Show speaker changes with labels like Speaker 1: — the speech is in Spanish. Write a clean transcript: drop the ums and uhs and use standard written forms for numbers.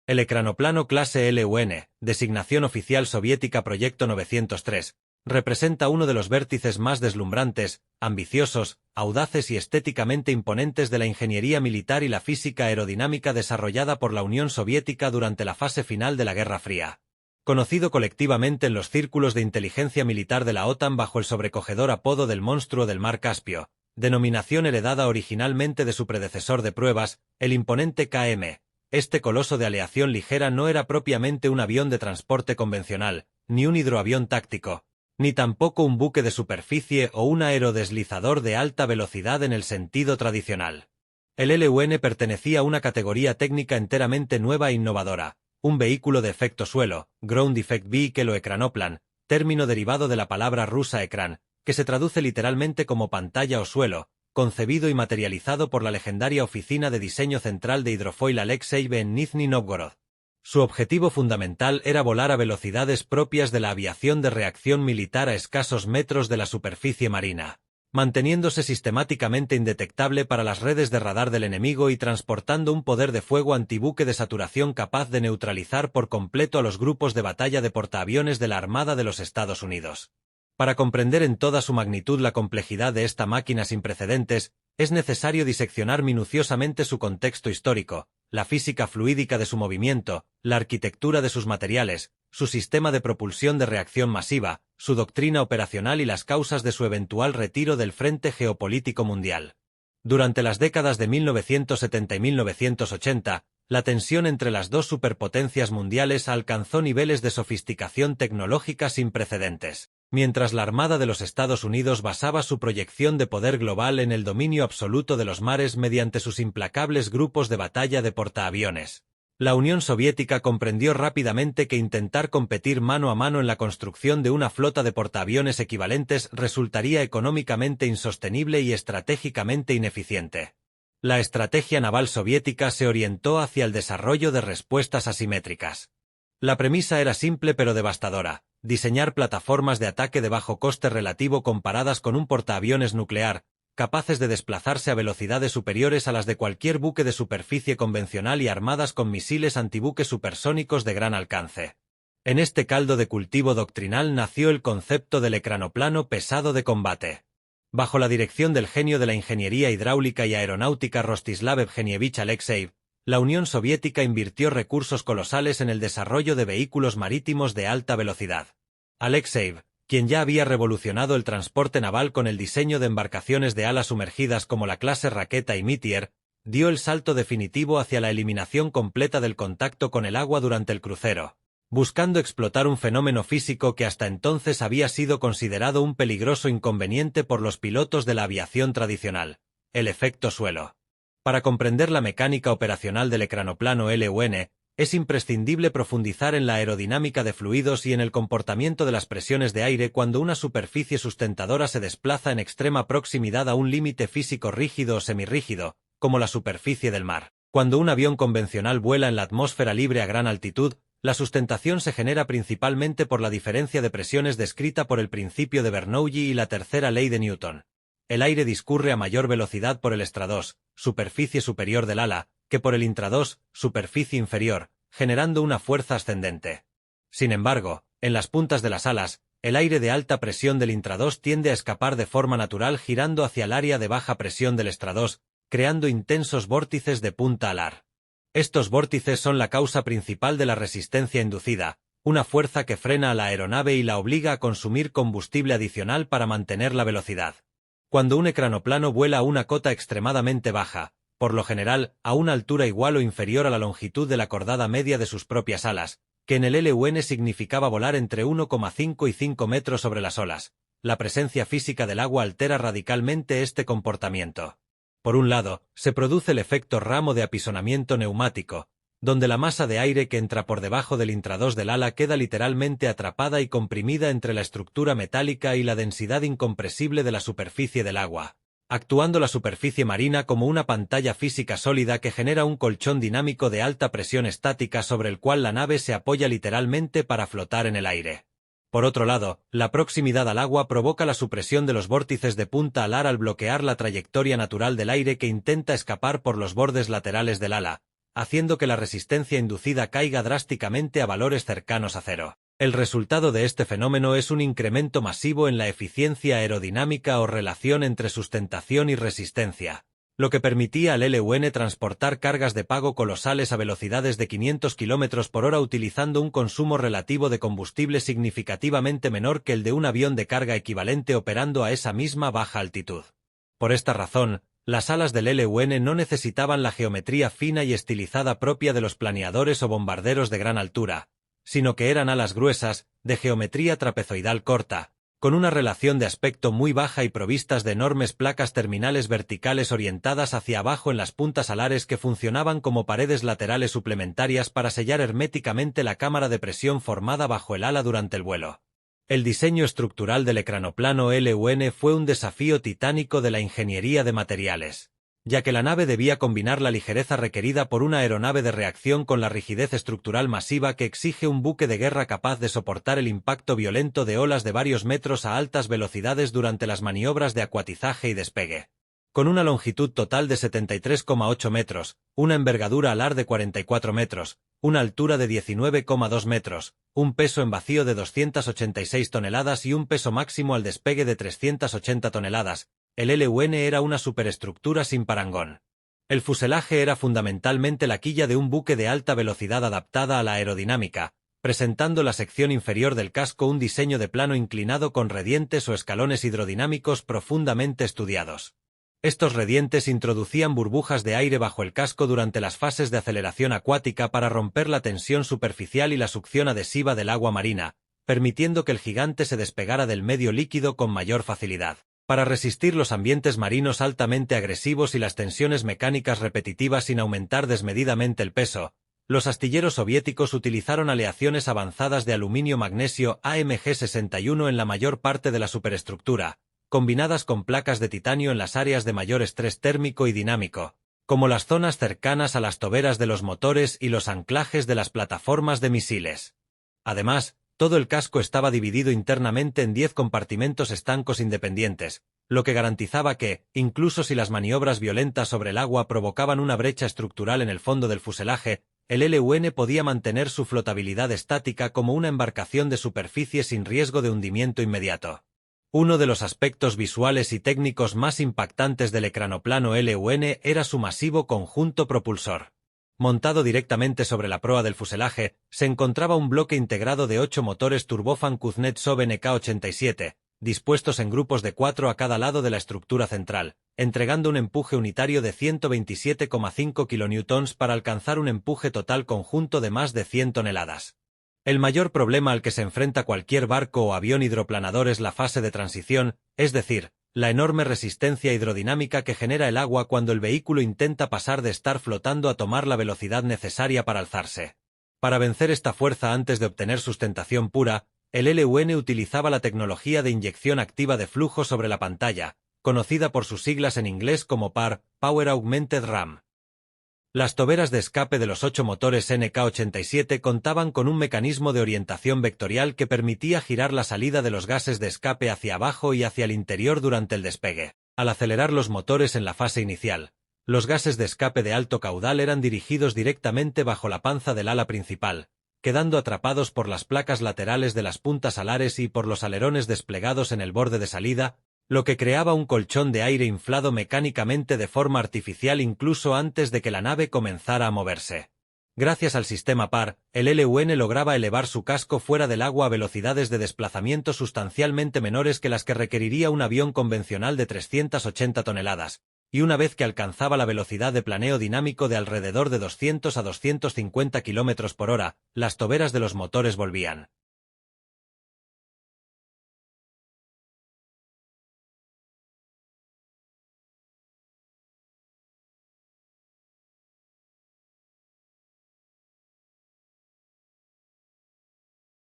Speaker 1: El ecranoplano clase LUN, designación oficial soviética Proyecto 903, representa uno de los vértices más deslumbrantes, ambiciosos, audaces y estéticamente imponentes de la ingeniería militar y la física aerodinámica desarrollada por la Unión Soviética durante la fase final de la Guerra Fría. Conocido colectivamente en los círculos de inteligencia militar de la OTAN bajo el sobrecogedor apodo del monstruo del mar Caspio, denominación heredada originalmente de su predecesor de pruebas, el imponente KM. Este coloso de aleación ligera no era propiamente un avión de transporte convencional, ni un hidroavión táctico, ni tampoco un buque de superficie o un aerodeslizador de alta velocidad en el sentido tradicional. El LUN pertenecía a una categoría técnica enteramente nueva e innovadora, un vehículo de efecto suelo, Ground Effect Vehicle o ecranoplan, término derivado de la palabra rusa ekran, que se traduce literalmente como pantalla o suelo, concebido y materializado por la legendaria Oficina de Diseño Central de Hidrofoil Alexeyev en Nizhny Novgorod. Su objetivo fundamental era volar a velocidades propias de la aviación de reacción militar a escasos metros de la superficie marina, manteniéndose sistemáticamente indetectable para las redes de radar del enemigo y transportando un poder de fuego antibuque de saturación capaz de neutralizar por completo a los grupos de batalla de portaaviones de la Armada de los Estados Unidos. Para comprender en toda su magnitud la complejidad de esta máquina sin precedentes, es necesario diseccionar minuciosamente su contexto histórico, la física fluídica de su movimiento, la arquitectura de sus materiales, su sistema de propulsión de reacción masiva, su doctrina operacional y las causas de su eventual retiro del frente geopolítico mundial. Durante las décadas de 1970 y 1980, la tensión entre las dos superpotencias mundiales alcanzó niveles de sofisticación tecnológica sin precedentes. Mientras la Armada de los Estados Unidos basaba su proyección de poder global en el dominio absoluto de los mares mediante sus implacables grupos de batalla de portaaviones, la Unión Soviética comprendió rápidamente que intentar competir mano a mano en la construcción de una flota de portaaviones equivalentes resultaría económicamente insostenible y estratégicamente ineficiente. La estrategia naval soviética se orientó hacia el desarrollo de respuestas asimétricas. La premisa era simple pero devastadora: diseñar plataformas de ataque de bajo coste relativo comparadas con un portaaviones nuclear, capaces de desplazarse a velocidades superiores a las de cualquier buque de superficie convencional y armadas con misiles antibuques supersónicos de gran alcance. En este caldo de cultivo doctrinal nació el concepto del ecranoplano pesado de combate. Bajo la dirección del genio de la ingeniería hidráulica y aeronáutica Rostislav Evgenievich Alexeyev, la Unión Soviética invirtió recursos colosales en el desarrollo de vehículos marítimos de alta velocidad. Alexeyev, quien ya había revolucionado el transporte naval con el diseño de embarcaciones de alas sumergidas como la clase Raketa y Meteor, dio el salto definitivo hacia la eliminación completa del contacto con el agua durante el crucero, buscando explotar un fenómeno físico que hasta entonces había sido considerado un peligroso inconveniente por los pilotos de la aviación tradicional: el efecto suelo. Para comprender la mecánica operacional del ecranoplano LUN, es imprescindible profundizar en la aerodinámica de fluidos y en el comportamiento de las presiones de aire cuando una superficie sustentadora se desplaza en extrema proximidad a un límite físico rígido o semirrígido, como la superficie del mar. Cuando un avión convencional vuela en la atmósfera libre a gran altitud, la sustentación se genera principalmente por la diferencia de presiones descrita por el principio de Bernoulli y la tercera ley de Newton. El aire discurre a mayor velocidad por el estrados, superficie superior del ala, que por el intrados, superficie inferior, generando una fuerza ascendente. Sin embargo, en las puntas de las alas, el aire de alta presión del intrados tiende a escapar de forma natural girando hacia el área de baja presión del estrados, creando intensos vórtices de punta alar. Estos vórtices son la causa principal de la resistencia inducida, una fuerza que frena a la aeronave y la obliga a consumir combustible adicional para mantener la velocidad. Cuando un ecranoplano vuela a una cota extremadamente baja, por lo general, a una altura igual o inferior a la longitud de la cordada media de sus propias alas, que en el LUN significaba volar entre 1,5 y 5 metros sobre las olas, la presencia física del agua altera radicalmente este comportamiento. Por un lado, se produce el efecto ramo de apisonamiento neumático, donde la masa de aire que entra por debajo del intrados del ala queda literalmente atrapada y comprimida entre la estructura metálica y la densidad incompresible de la superficie del agua, actuando la superficie marina como una pantalla física sólida que genera un colchón dinámico de alta presión estática sobre el cual la nave se apoya literalmente para flotar en el aire. Por otro lado, la proximidad al agua provoca la supresión de los vórtices de punta alar al bloquear la trayectoria natural del aire que intenta escapar por los bordes laterales del ala, haciendo que la resistencia inducida caiga drásticamente a valores cercanos a cero. El resultado de este fenómeno es un incremento masivo en la eficiencia aerodinámica o relación entre sustentación y resistencia, lo que permitía al LUN transportar cargas de pago colosales a velocidades de 500 km por hora utilizando un consumo relativo de combustible significativamente menor que el de un avión de carga equivalente operando a esa misma baja altitud. Por esta razón, las alas del LUN no necesitaban la geometría fina y estilizada propia de los planeadores o bombarderos de gran altura, sino que eran alas gruesas, de geometría trapezoidal corta, con una relación de aspecto muy baja y provistas de enormes placas terminales verticales orientadas hacia abajo en las puntas alares que funcionaban como paredes laterales suplementarias para sellar herméticamente la cámara de presión formada bajo el ala durante el vuelo. El diseño estructural del ecranoplano LUN fue un desafío titánico de la ingeniería de materiales, ya que la nave debía combinar la ligereza requerida por una aeronave de reacción con la rigidez estructural masiva que exige un buque de guerra capaz de soportar el impacto violento de olas de varios metros a altas velocidades durante las maniobras de acuatizaje y despegue. Con una longitud total de 73,8 metros, una envergadura alar de 44 metros, una altura de 19,2 metros, un peso en vacío de 286 toneladas y un peso máximo al despegue de 380 toneladas, el LUN era una superestructura sin parangón. El fuselaje era fundamentalmente la quilla de un buque de alta velocidad adaptada a la aerodinámica, presentando la sección inferior del casco un diseño de plano inclinado con redientes o escalones hidrodinámicos profundamente estudiados. Estos redientes introducían burbujas de aire bajo el casco durante las fases de aceleración acuática para romper la tensión superficial y la succión adhesiva del agua marina, permitiendo que el gigante se despegara del medio líquido con mayor facilidad. Para resistir los ambientes marinos altamente agresivos y las tensiones mecánicas repetitivas sin aumentar desmedidamente el peso, los astilleros soviéticos utilizaron aleaciones avanzadas de aluminio-magnesio AMG61 en la mayor parte de la superestructura, combinadas con placas de titanio en las áreas de mayor estrés térmico y dinámico, como las zonas cercanas a las toberas de los motores y los anclajes de las plataformas de misiles. Además, todo el casco estaba dividido internamente en 10 compartimentos estancos independientes, lo que garantizaba que, incluso si las maniobras violentas sobre el agua provocaban una brecha estructural en el fondo del fuselaje, el LUN podía mantener su flotabilidad estática como una embarcación de superficie sin riesgo de hundimiento inmediato. Uno de los aspectos visuales y técnicos más impactantes del ecranoplano LUN era su masivo conjunto propulsor. Montado directamente sobre la proa del fuselaje, se encontraba un bloque integrado de 8 motores turbofan Kuznetsov NK-87, dispuestos en grupos de 4 a cada lado de la estructura central, entregando un empuje unitario de 127,5 kN para alcanzar un empuje total conjunto de más de 100 toneladas. El mayor problema al que se enfrenta cualquier barco o avión hidroplanador es la fase de transición, es decir, la enorme resistencia hidrodinámica que genera el agua cuando el vehículo intenta pasar de estar flotando a tomar la velocidad necesaria para alzarse. Para vencer esta fuerza antes de obtener sustentación pura, el LUN utilizaba la tecnología de inyección activa de flujo sobre la pantalla, conocida por sus siglas en inglés como PAR, Power Augmented Ram. Las toberas de escape de los 8 motores NK-87 contaban con un mecanismo de orientación vectorial que permitía girar la salida de los gases de escape hacia abajo y hacia el interior durante el despegue. Al acelerar los motores en la fase inicial, los gases de escape de alto caudal eran dirigidos directamente bajo la panza del ala principal, quedando atrapados por las placas laterales de las puntas alares y por los alerones desplegados en el borde de salida, lo que creaba un colchón de aire inflado mecánicamente de forma artificial incluso antes de que la nave comenzara a moverse. Gracias al sistema PAR, el LUN lograba elevar su casco fuera del agua a velocidades de desplazamiento sustancialmente menores que las que requeriría un avión convencional de 380 toneladas, y una vez que alcanzaba la velocidad de planeo dinámico de alrededor de 200 a 250 km por hora, las toberas de los motores volvían